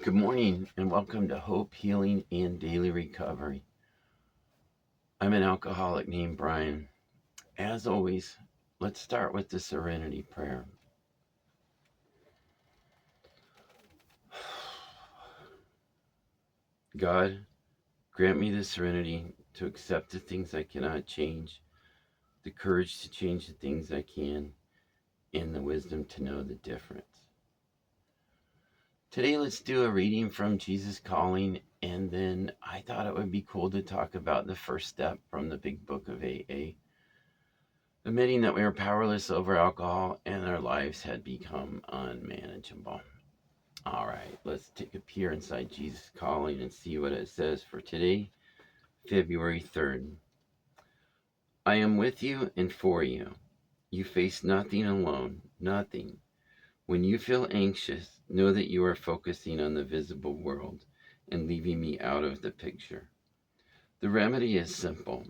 Good morning and welcome to Hope, Healing, and Daily Recovery. I'm an alcoholic named Brian. As always, let's start with the serenity prayer. God, grant me the serenity to accept the things I cannot change, the courage to change the things I can, and the wisdom to know the difference. Today, let's do a reading from Jesus Calling, and then I thought it would be cool to talk about the first step from the big book of AA. Admitting that we were powerless over alcohol and our lives had become unmanageable. All right, let's take a peer inside Jesus Calling and see what it says for today, February 3rd. I am with you and for you. You face nothing alone, nothing. When you feel anxious, know that you are focusing on the visible world and leaving me out of the picture. The remedy is simple.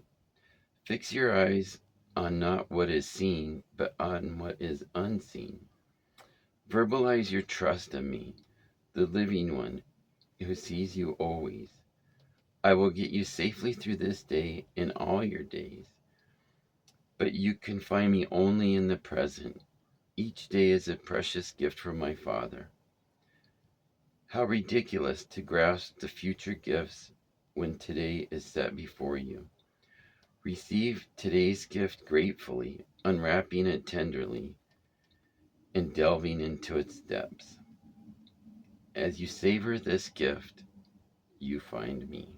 Fix your eyes on not what is seen, but on what is unseen. Verbalize your trust in me, the living one who sees you always. I will get you safely through this day and all your days. But you can find me only in the present. Each day is a precious gift from my Father. How ridiculous to grasp the future gifts when today is set before you. Receive today's gift gratefully, unwrapping it tenderly, and delving into its depths. As you savor this gift, you find me.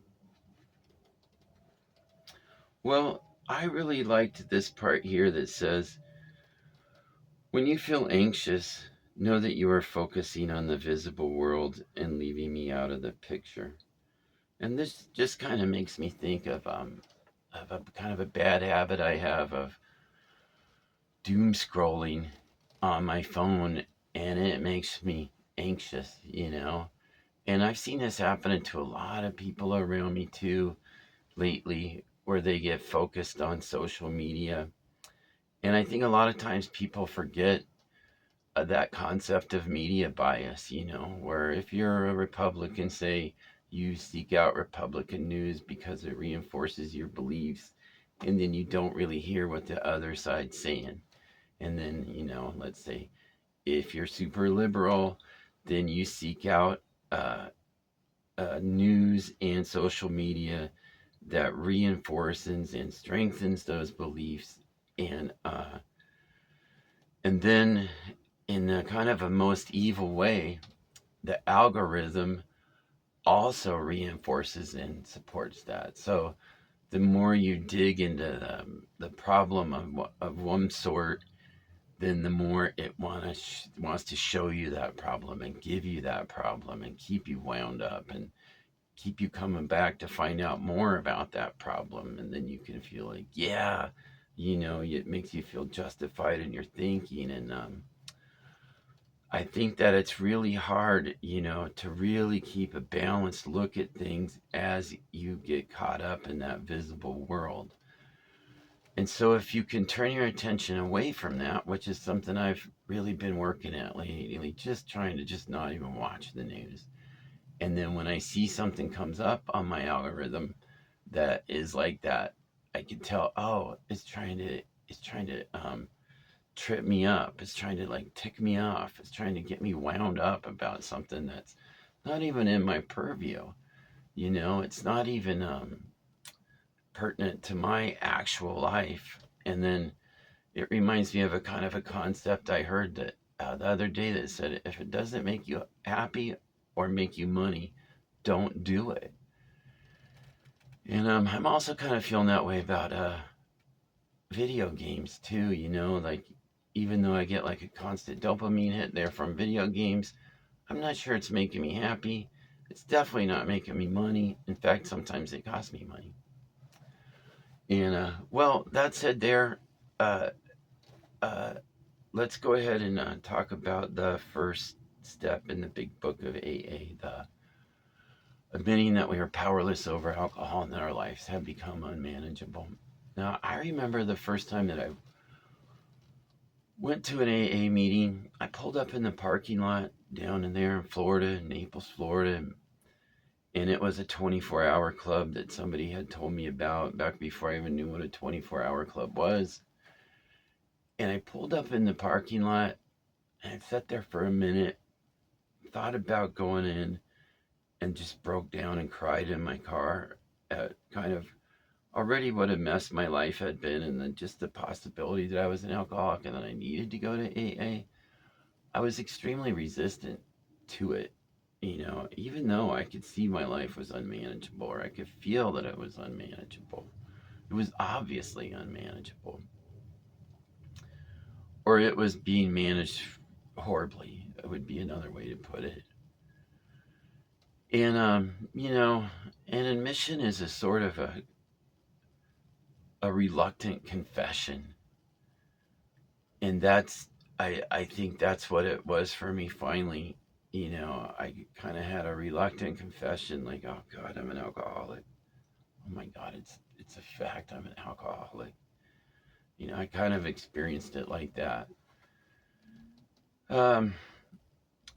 Well, I really liked this part here that says, when you feel anxious, know that you are focusing on the visible world and leaving me out of the picture. And this just kind of makes me think of a kind of a bad habit I have of doom scrolling on my phone, and it makes me anxious. And I've seen this happen to a lot of people around me too lately, where they get focused on social media. And I think a lot of times people forget that concept of media bias, where if you're a Republican, say, you seek out Republican news because it reinforces your beliefs, and then you don't really hear what the other side's saying. And then, let's say if you're super liberal, then you seek out news and social media that reinforces and strengthens those beliefs, and then in a kind of a most evil way, the algorithm also reinforces and supports that. So the more you dig into the problem of one sort, then the more it wants to show you that problem and give you that problem and keep you wound up and keep you coming back to find out more about that problem. And then you can feel like, yeah, it makes you feel justified in your thinking. And I think that it's really hard, to really keep a balanced look at things as you get caught up in that visible world. And so if you can turn your attention away from that, which is something I've really been working at lately, just trying to just not even watch the news. And then when I see something comes up on my algorithm that is like that, I can tell, oh, it's trying to trip me up. It's trying to like tick me off. It's trying to get me wound up about something that's not even in my purview. It's not even pertinent to my actual life. And then it reminds me of a kind of a concept I heard that the other day that said, if it doesn't make you happy or make you money, don't do it. And I'm also kind of feeling that way about video games too. Like, even though I get like a constant dopamine hit there from video games, I'm not sure it's making me happy. It's definitely not making me money. In fact, sometimes it costs me money. And well, that said, uh, uh, let's go ahead and talk about the first step in the big book of AA, the admitting that we are powerless over alcohol and that our lives have become unmanageable. Now, I remember the first time that I went to an AA meeting. I pulled up in the parking lot down in there in Florida, Naples, Florida. And it was a 24-hour club that somebody had told me about back before I even knew what a 24-hour club was. And I pulled up in the parking lot and I sat there for a minute, thought about going in, and just broke down and cried in my car at kind of already what a mess my life had been, and then just the possibility that I was an alcoholic and that I needed to go to AA. I was extremely resistant to it, even though I could see my life was unmanageable, or I could feel that it was unmanageable. It was obviously unmanageable, or it was being managed horribly. That would be another way to put it. And an admission is a sort of a reluctant confession, and I think that's what it was for me finally. I kind of had a reluctant confession, like, oh God, I'm an alcoholic. Oh my God, it's a fact, I'm an alcoholic. I kind of experienced it like that. Um,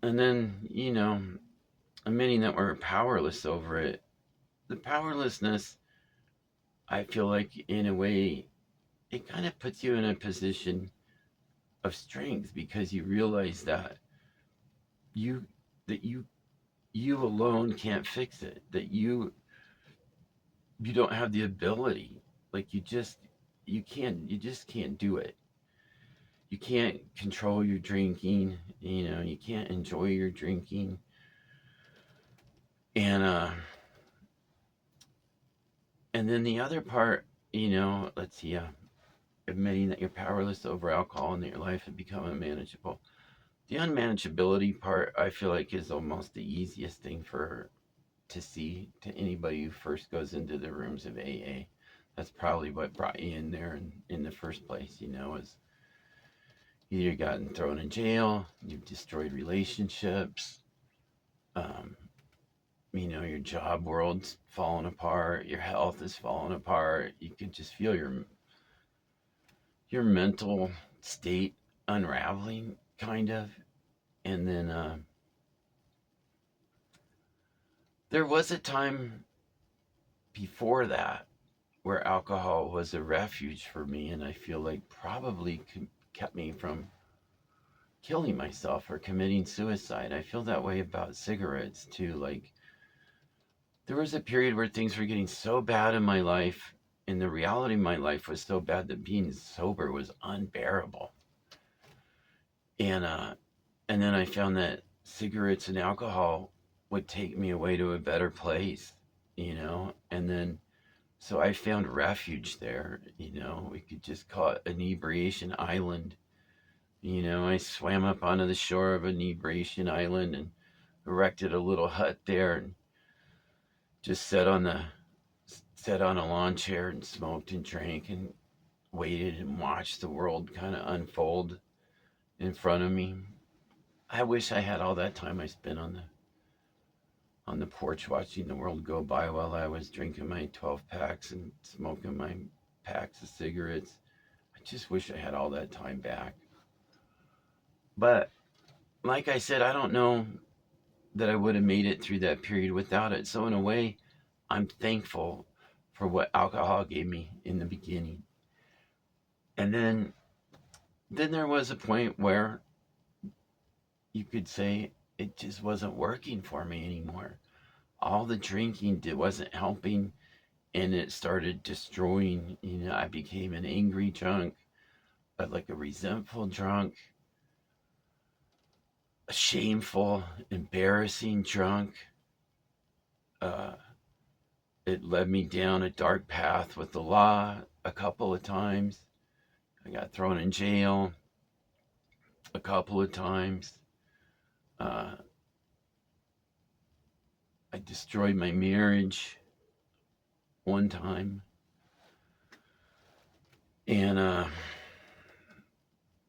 and then, admitting that we're powerless over it. The powerlessness, I feel like, in a way, it kind of puts you in a position of strength, because you realize you that you alone can't fix it, that you don't have the ability, like you just can't do it. You can't control your drinking, you can't enjoy your drinking. And then the other part, let's see, admitting that you're powerless over alcohol and that your life had become unmanageable. The unmanageability part, I feel like, is almost the easiest thing to see to anybody who first goes into the rooms of AA. That's probably what brought you in there in the first place, is either you've gotten thrown in jail, you've destroyed relationships, um, your job world's falling apart, your health is falling apart. You can just feel your mental state unraveling, kind of. And then there was a time before that where alcohol was a refuge for me, and I feel like probably kept me from killing myself or committing suicide. I feel that way about cigarettes too. Like, there was a period where things were getting so bad in my life, and the reality of my life was so bad that being sober was unbearable. And and then I found that cigarettes and alcohol would take me away to a better place, and then so I found refuge there. We could just call it Inebriation Island. I swam up onto the shore of Inebriation Island and erected a little hut there, and just sat on a lawn chair and smoked and drank and waited and watched the world kind of unfold in front of me. I wish I had all that time I spent on the porch watching the world go by while I was drinking my 12 packs and smoking my packs of cigarettes. I just wish I had all that time back. But like I said, I don't know that I would have made it through that period without it. So in a way, I'm thankful for what alcohol gave me in the beginning. And then there was a point where you could say it just wasn't working for me anymore. All the drinking wasn't helping, and it started destroying. I became an angry drunk, but like a resentful drunk, a shameful, embarrassing drunk. Uh, it led me down a dark path with the law a couple of times. I got thrown in jail a couple of times. Uh, I destroyed my marriage one time. And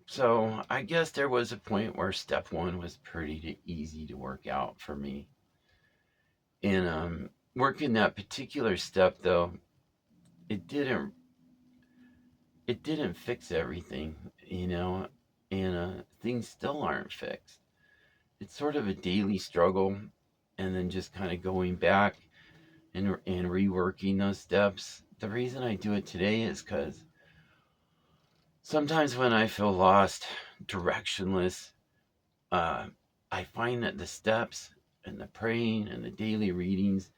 so I guess there was a point where step one was pretty easy to work out for me. And working that particular step, though, it didn't fix everything, and things still aren't fixed. it's sort of a daily struggle, and then just kind of going back and reworking those steps. The reason I do it today is because sometimes when I feel lost, directionless, uh, I find that the steps and the praying and the daily readings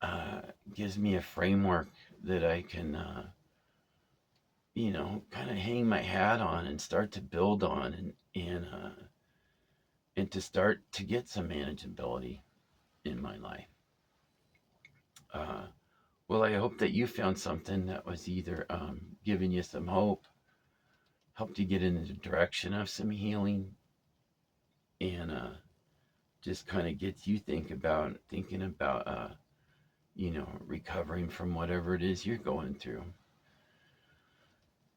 uh, gives me a framework that I can, kind of hang my hat on and start to build on, and to start to get some manageability in my life. Uh, well, I hope that you found something that was either giving you some hope, helped you get in the direction of some healing, and just kind of gets you thinking about recovering from whatever it is you're going through.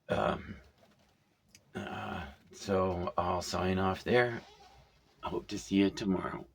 Um, uh, so I'll sign off there. I hope to see you tomorrow.